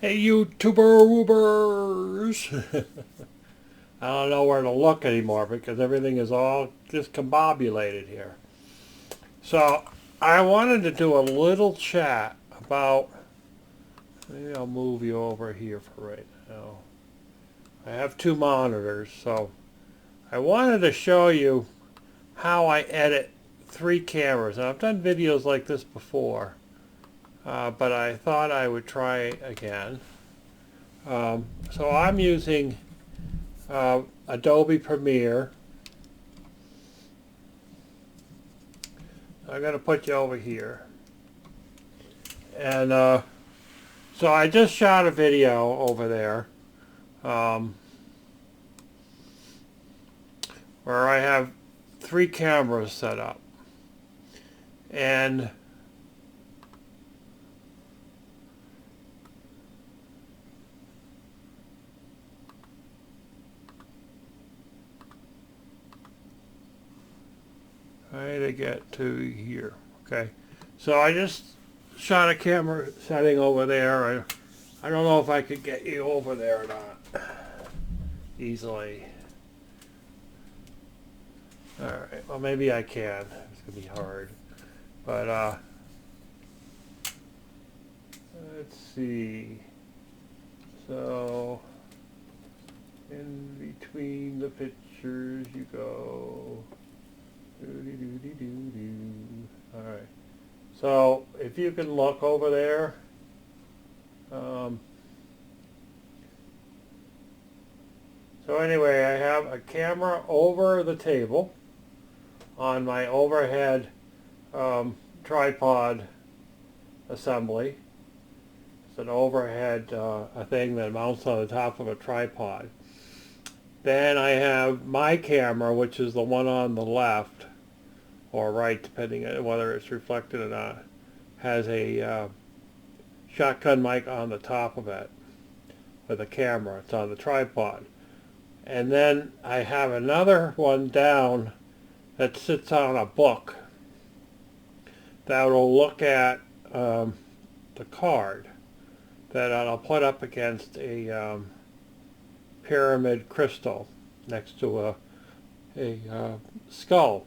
Hey, YouTuber Ubers! I don't know where to look anymore because everything is all discombobulated here. So, I wanted to do a little chat about, maybe I'll move you over here for right now. I have two monitors, so I wanted to show you how I edit three cameras. And I've done videos like this before, but I thought I would try again. So I'm using Adobe Premiere. I'm going to put you over here. And so I just shot a video over there where I have three cameras set up. And try to get to here. Okay. So I just shot a camera setting over there. I don't know if I could get you over there or not easily. Alright, well maybe I can. It's going to be hard. But let's see. So in between the pictures you go. Alright. So if you can look over there. So anyway, I have a camera over the table on my overhead tripod assembly. It's an overhead a thing that mounts on the top of a tripod. Then I have my camera, which is the one on the left or right, depending on whether it's reflected or not, has a shotgun mic on the top of it with a camera. It's on the tripod. And then I have another one down that sits on a book that will look at the card that I'll put up against a pyramid crystal next to a skull.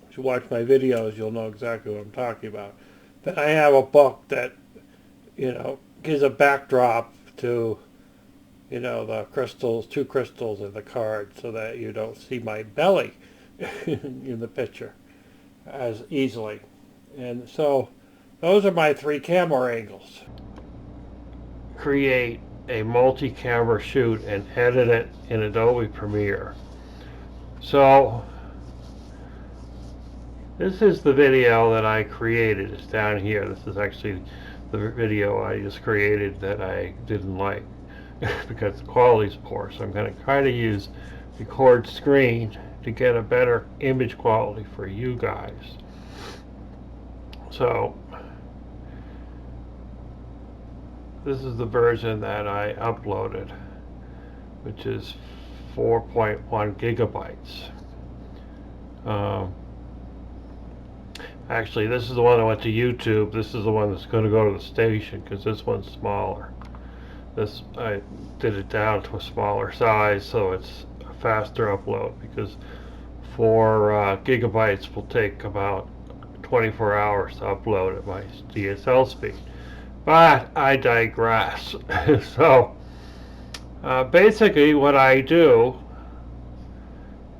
If you watch my videos, you'll know exactly what I'm talking about. Then I have a book that, gives a backdrop to, the crystals, two crystals in the card so that you don't see my belly in the picture as easily. And so those are my three camera angles. Create a multi-camera shoot and edit it in Adobe Premiere. So this is the video that I created. It's down here. This is actually the video I just created that I didn't like because the quality's poor. So I'm going to try to use record screen to get a better image quality for you guys. So this is the version that I uploaded, which is 4.1 gigabytes. Actually, this is the one that went to YouTube. This is the one that's going to go to the station because this one's smaller. This, I did it down to a smaller size so it's a faster upload, because 4 gigabytes will take about 24 hours to upload at my DSL speed. But I digress. So basically what I do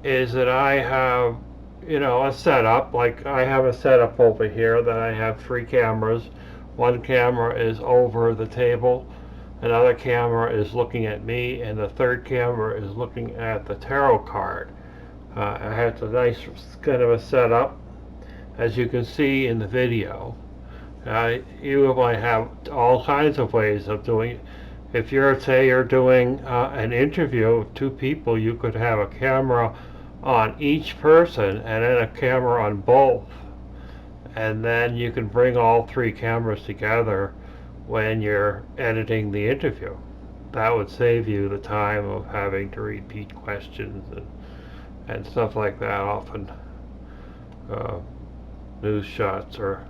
is that I have a setup. Like I have a setup over here that I have three cameras. One camera is over the table, another camera is looking at me, and the third camera is looking at the tarot card. I have a nice kind of a setup, as you can see in the video. You might have all kinds of ways of doing it. If you're doing an interview with two people, you could have a camera on each person and then a camera on both, and then you can bring all three cameras together when you're editing the interview. That would save you the time of having to repeat questions and stuff like that. Often news shots or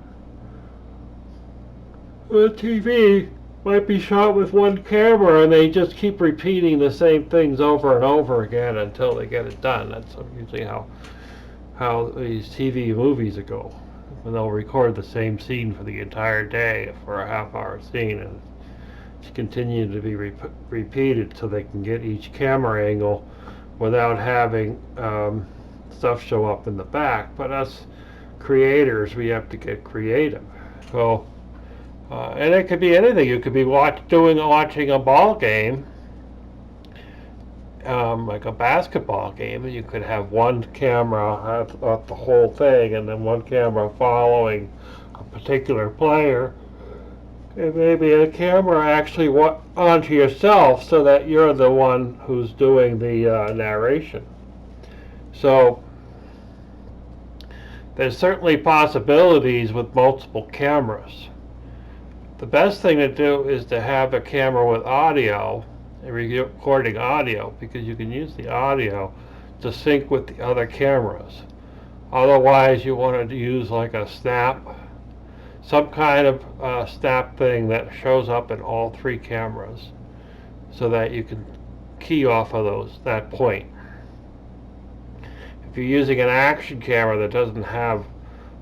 TV might be shot with one camera and they just keep repeating the same things over and over again until they get it done. That's usually how these TV movies go. And they'll record the same scene for the entire day for a half-hour scene, and it's continuing to be repeated so they can get each camera angle without having stuff show up in the back. But us creators, we have to get creative. So, and it could be anything. You could be watching a ball game, like a basketball game, and you could have one camera at the whole thing, and then one camera following a particular player, and maybe a camera actually onto yourself so that you're the one who's doing the narration. So there's certainly possibilities with multiple cameras. The best thing to do is to have a camera with audio, recording audio, because you can use the audio to sync with the other cameras. Otherwise, you want to use like a snap, some kind of snap thing that shows up in all three cameras so that you can key off of that point. If you're using an action camera that doesn't have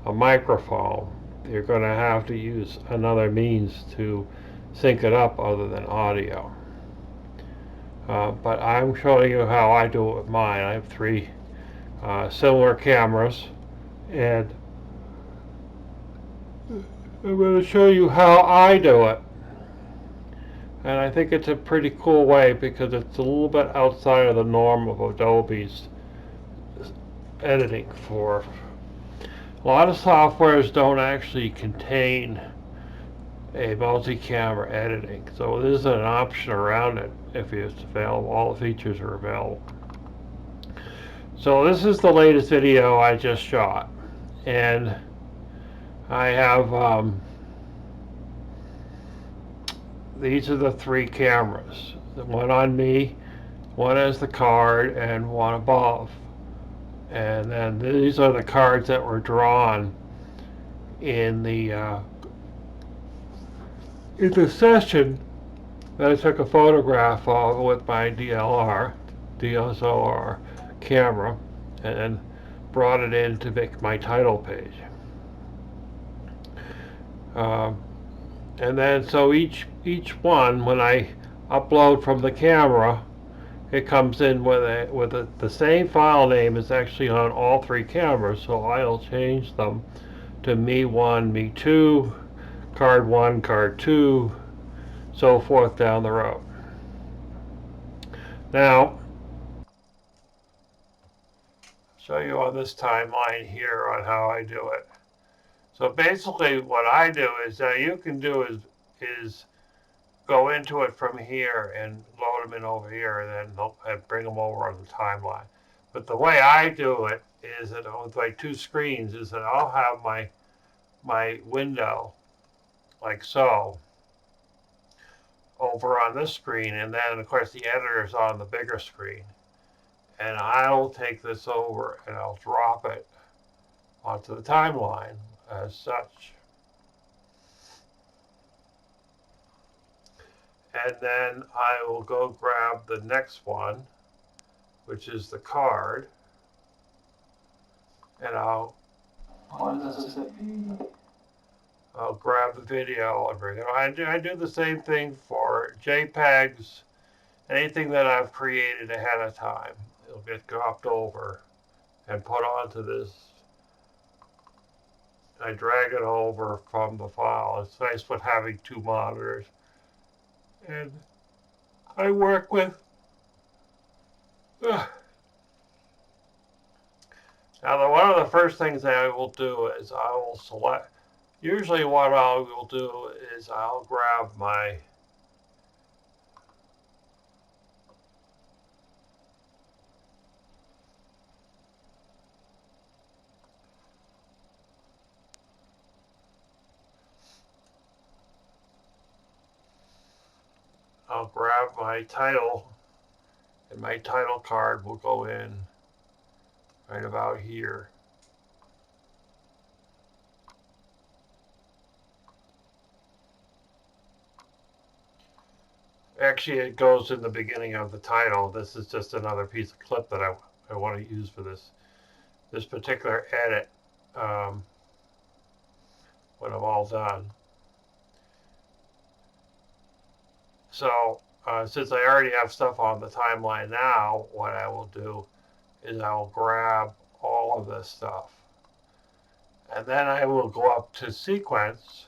a microphone, you're going to have to use another means to sync it up other than audio. But I'm showing you how I do it with mine. I have three similar cameras, and I'm going to show you how I do it. And I think it's a pretty cool way because it's a little bit outside of the norm of Adobe's editing. For a lot of softwares don't actually contain a multi-camera editing, so there's an option around it if it's available. All the features are available. So this is the latest video I just shot, and I have these are the three cameras. The one on me, one as the card, and one above. And then these are the cards that were drawn in the session that I took a photograph of with my DSLR camera, and brought it in to make my title page. And then so each one, when I upload from the camera, it comes in with the same file name is actually on all three cameras. So I'll change them to me 1, me 2, card 1, card 2, so forth down the road. Now, show you on this timeline here on how I do it. So basically what I do is you can do is go into it from here and load them in over here and bring them over on the timeline. But the way I do it is that with my two screens is that I'll have my window like so over on this screen, and then of course the editor's on the bigger screen, and I'll take this over and I'll drop it onto the timeline as such. And then I will go grab the next one, which is the card, and I'll grab the video and bring it on. I do the same thing for JPEGs, anything that I've created ahead of time. It'll get dropped over and put onto this. I drag it over from the file. It's nice with having two monitors. And I work with now, one of the first things that I will do is I will select. Usually, what I will do is I'll grab my title, and my title card will go in right about here. Actually, it goes in the beginning of the title. This is just another piece of clip that I want to use for this particular edit when I'm all done. So since I already have stuff on the timeline now, what I will do is I will grab all of this stuff. And then I will go up to Sequence,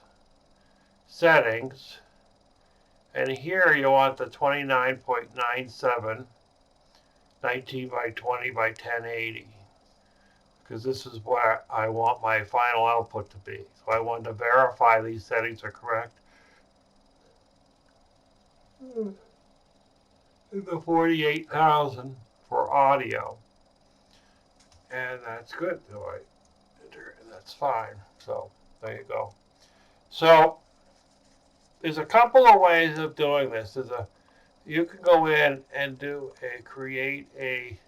Settings, and here you want the 29.97, 19 by 20 by 1080, because this is where I want my final output to be. So I want to verify these settings are correct. The 48,000 for audio. And that's good. So I enter, and that's fine. So there you go. So there's a couple of ways of doing this. You can go in and create a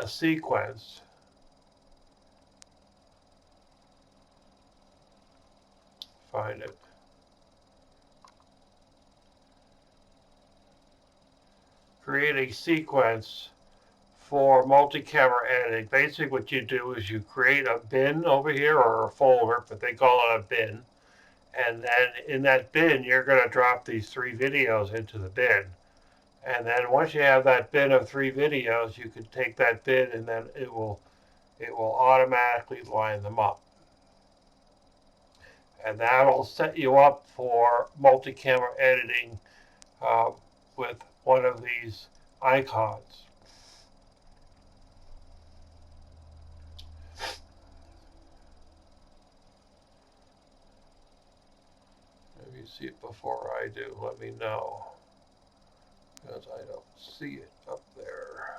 sequence. Find it. Create a sequence for multi-camera editing. Basically what you do is you create a bin over here, or a folder, but they call it a bin. And then in that bin, you're going to drop these 3 videos into the bin. And then once you have that bin of 3 videos, you can take that bin and then it will automatically line them up. And that'll set you up for multi-camera editing with one of these icons. If you see it before I do, let me know, because I don't see it up there.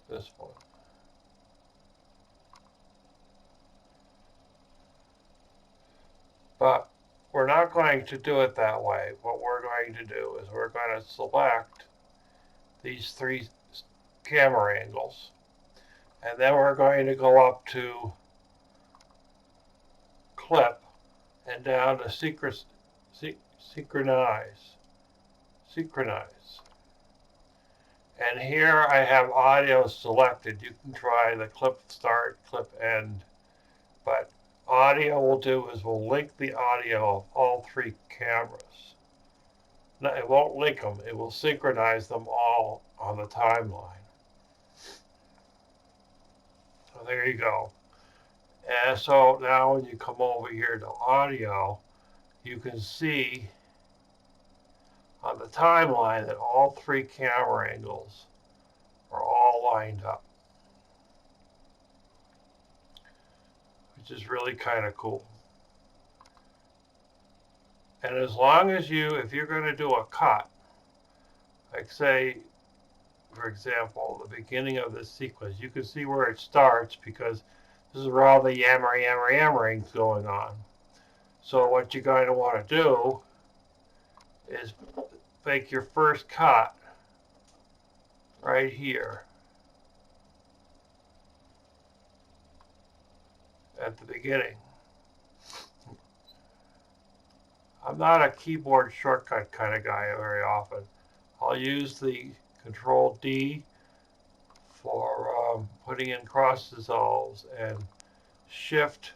This one. But we're not going to do it that way. What we're going to do is we're going to select these 3 camera angles, and then we're going to go up to Clip and down to Synchronize. And here I have audio selected. You can try the clip start, clip end, but audio will do is we'll link the audio of all 3 cameras. No, it won't link them, it will synchronize them all on the timeline. So there you go. And so now when you come over here to audio, you can see on the timeline that all 3 camera angles are all lined up, which is really kind of cool. And as long as if you're going to do a cut, like say, for example, the beginning of this sequence, you can see where it starts because this is where all the yammering is going on. So what you're going to want to do is make your first cut right here at the beginning. I'm not a keyboard shortcut kind of guy very often. I'll use the Control D for putting in cross dissolves, and Shift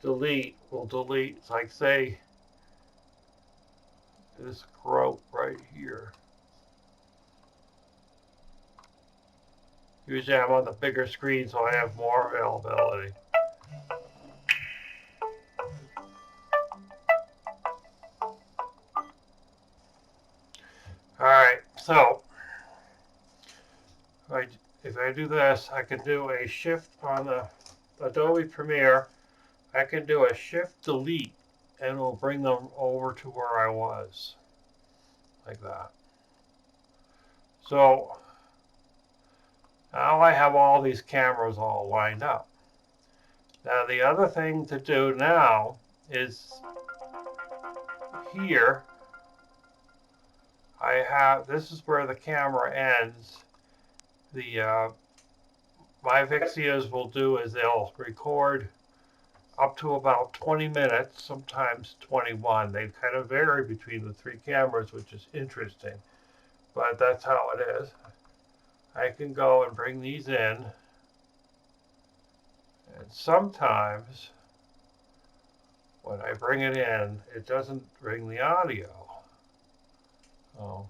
Delete will delete, like say, this grope right here. Usually I'm on the bigger screen so I have more availability. Alright, so if I do this, I can do a shift on the Adobe Premiere. I can do a Shift Delete and it will bring them over to where I was, like that. So now I have all these cameras all lined up. Now the other thing to do now is here I have, this is where the camera ends. My Vixias will do is they'll record up to about 20 minutes, sometimes 21. They kind of vary between the three cameras, which is interesting, but that's how it is. I can go and bring these in, and sometimes when I bring it in, it doesn't bring the audio. Oh,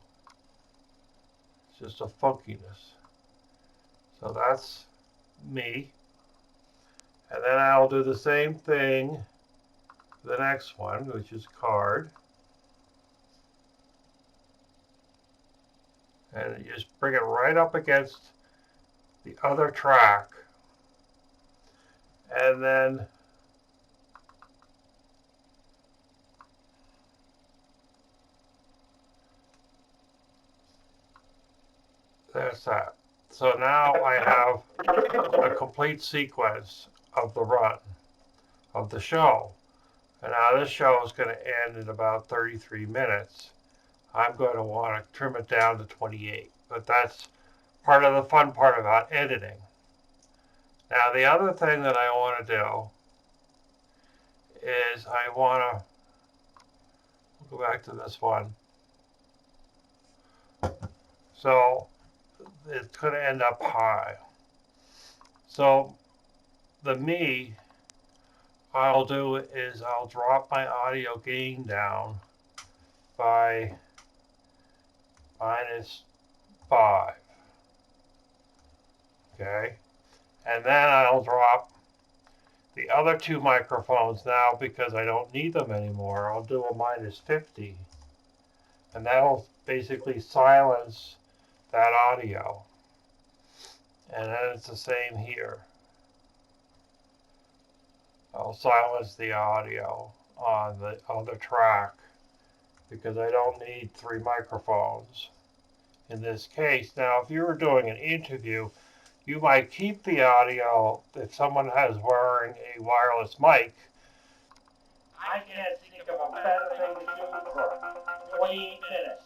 it's just a funkiness. So that's me. And then I'll do the same thing for the next one, which is card. And you just bring it right up against the other track. And then there's that. So now I have a complete sequence of the run of the show. And now this show is going to end in about 33 minutes. I'm going to want to trim it down to 28. But that's part of the fun part about editing. Now the other thing that I want to do is I want to go back to this one. So it's going to end up high. So the me I'll do is I'll drop my audio gain down by -5. Okay, and then I'll drop the other two microphones now because I don't need them anymore. I'll do a -50, and that'll basically silence that audio. And then it's the same here. I'll silence the audio on the other track because I don't need three microphones in this case. Now, if you were doing an interview, you might keep the audio if someone has wearing a wireless mic. I can't think of a better thing to do for 20 minutes.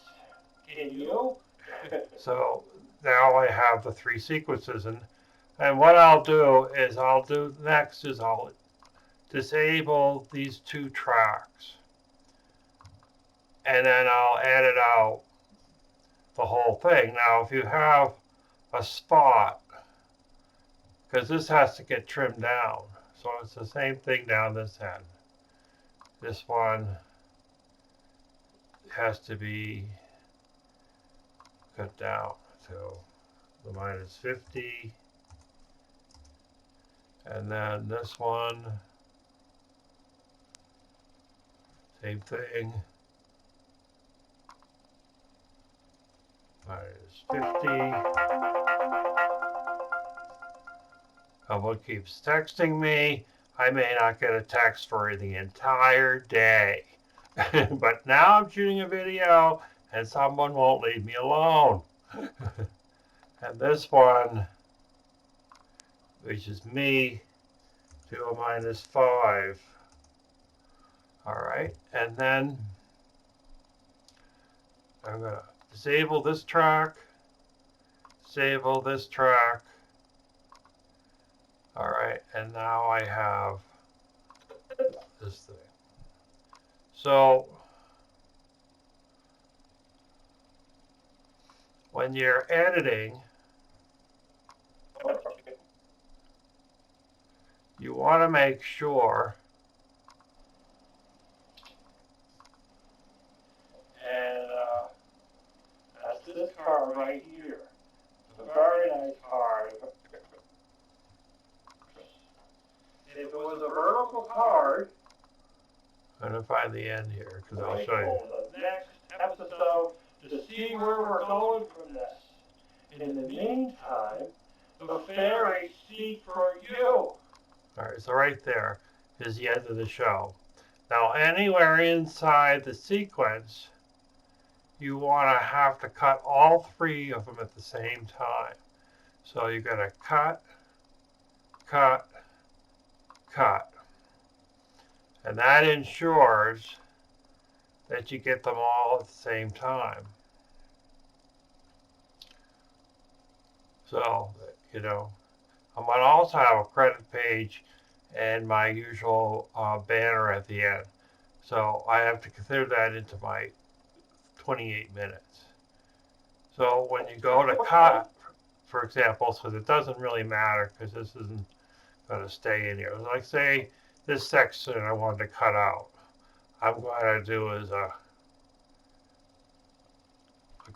Can you? So now I have the three sequences, and what I'll do is I'll disable these two tracks, and then I'll edit out the whole thing. Now, if you have a spot, because this has to get trimmed down, so it's the same thing down this end. This one has to be cut down to the -50, and then this one, same thing, -50. Someone keeps texting me. I may not get a text for the entire day. But now I'm shooting a video and someone won't leave me alone. And this one, which is me, to a -5. All right, and then I'm going to disable this track, disable this track. All right, and now I have this thing. So when you're editing, you want to make sure and that's this card right here. It's a very nice card. If it was a vertical card, I'm going to find the end here because I'll show you. The next episode to see where we're going from this. In the meantime, the fairies seek for you. All right, so right there is the end of the show. Now, anywhere inside the sequence, you want to have to cut all three of them at the same time. So you're going to cut, cut, cut. And that ensures that you get them all at the same time. So, you know, I'm going to also have a credit page and my usual banner at the end. So I have to consider that into my 28 minutes. So when you go to cut, for example, so it doesn't really matter because this isn't going to stay in here. Like say this section I wanted to cut out. I'm going to do is a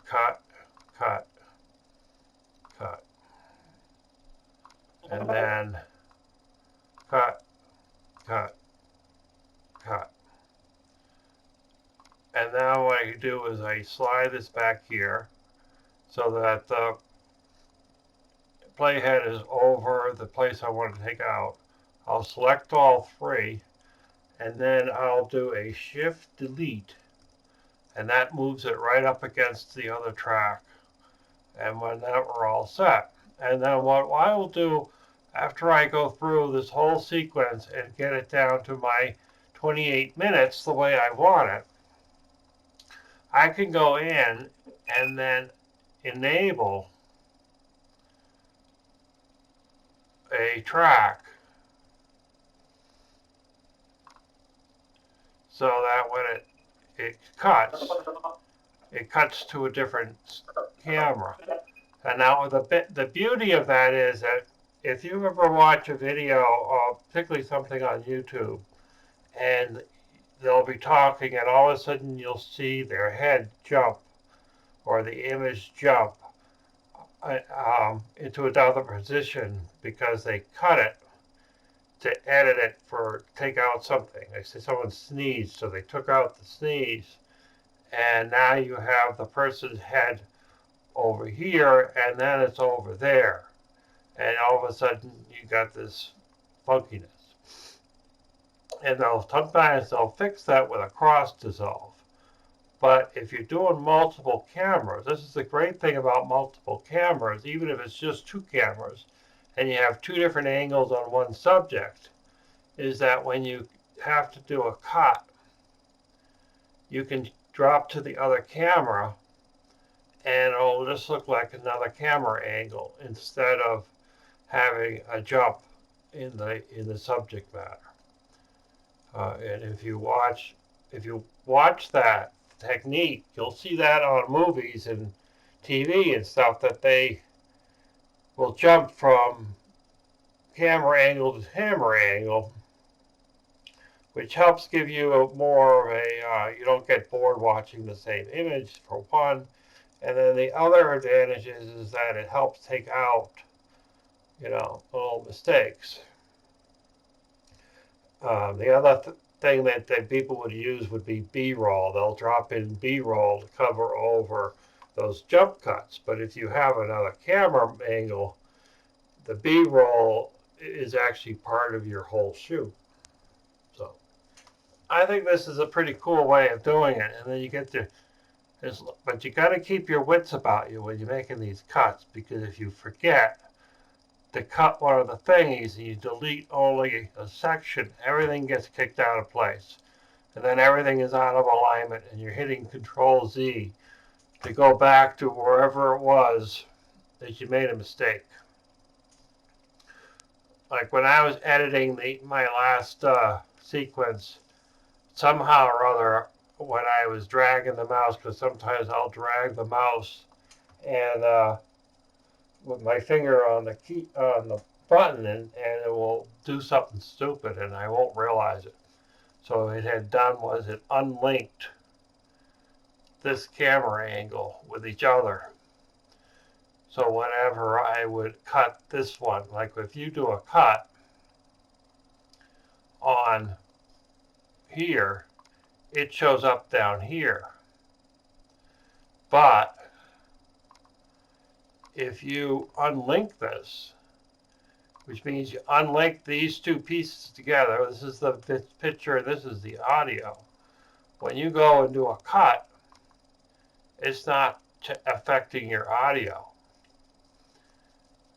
cut, cut, cut, and then cut, cut, cut. And now what I do is I slide this back here so that the playhead is over the place I want to take out. I'll select all three, and then I'll do a shift delete, and that moves it right up against the other track. And when that we're all set, and then what I will do after I go through this whole sequence and get it down to my 28 minutes the way I want it, I can go in and then enable a track so that when it cuts to a different camera. And now the beauty of that is that if you ever watch a video, particularly something on YouTube, and they'll be talking and all of a sudden you'll see their head jump or the image jump into another position because they cut it to edit it for take out something. They say someone sneezed, so they took out the sneeze, and now you have the person's head over here, and then it's over there, and all of a sudden you got this funkiness. And sometimes they'll fix that with a cross dissolve. But if you're doing multiple cameras, this is the great thing about multiple cameras, even if it's just two cameras, and you have two different angles on one subject, is that when you have to do a cut, you can drop to the other camera and it'll just look like another camera angle instead of having a jump in the subject matter. And if you watch that technique, you'll see that on movies and TV and stuff that they will jump from camera angle to camera angle, which helps give you more of a, you don't get bored watching the same image for one. And then the other advantage is that it helps take out, little mistakes. The other thing that people would use would be B-roll. They'll drop in B-roll to cover over those jump cuts. But if you have another camera angle, the B-roll is actually part of your whole shoot. So I think this is a pretty cool way of doing it. And then you get to, but you got to keep your wits about you when you're making these cuts, because if you forget to cut one of the thingies and you delete only a section, everything gets kicked out of place. And then everything is out of alignment and you're hitting Control Z to go back to wherever it was that you made a mistake. Like when I was editing my last sequence, somehow or other, when I was dragging the mouse, because sometimes I'll drag the mouse and with my finger on the key on the button, and it will do something stupid and I won't realize it. So what it had done was it unlinked this camera angle with each other. So whenever I would cut this one, like if you do a cut on here, it shows up down here. But if you unlink this, which means you unlink these two pieces together, this is the picture, this is the audio. When you go and do a cut, it's not affecting your audio.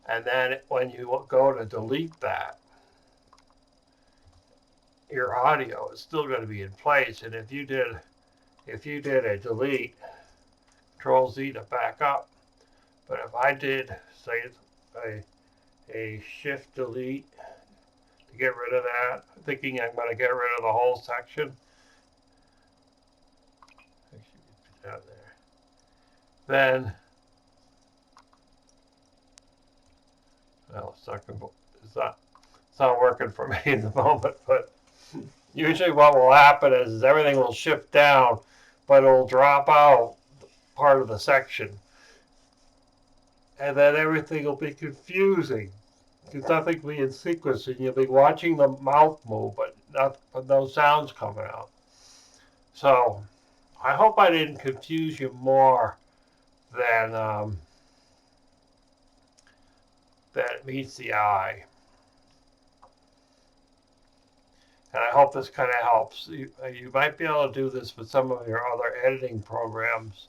And then when you go to delete that, your audio is still going to be in place. And if you did a delete, Control Z to back up. But if I did, say, a shift delete to to get rid of that. I'm thinking I'm going to get rid of the whole section. Down there. Then, well, it's not working for me at the moment, but usually what will happen is everything will shift down, but it'll drop out part of the section. And then everything will be confusing. Because nothing will be in sequence, and you'll be watching the mouth move, but no sounds coming out. So, I hope I didn't confuse you more than it meets the eye. And I hope this kind of helps. You might be able to do this with some of your other editing programs,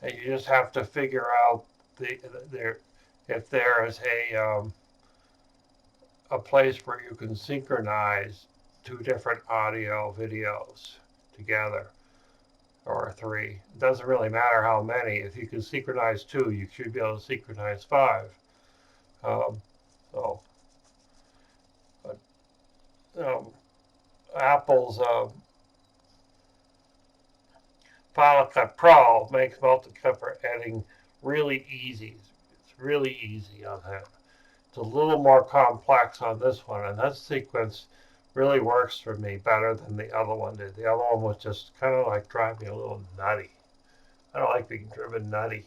and you just have to figure out if there is a place where you can synchronize two different audio videos together, or three. It doesn't really matter how many. If you can synchronize two, you should be able to synchronize five. So, but, Apple's Final Cut Pro makes multi-cut for editing really easy. It's really easy on that. It's a little more complex on this one, and that sequence really works for me better than the other one did. The other one was just kind of like driving me a little nutty. I don't like being driven nutty.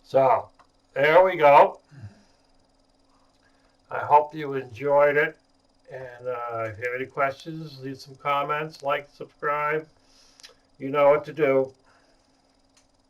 So, there we go. I hope you enjoyed it. And if you have any questions, leave some comments, like, subscribe. You know what to do.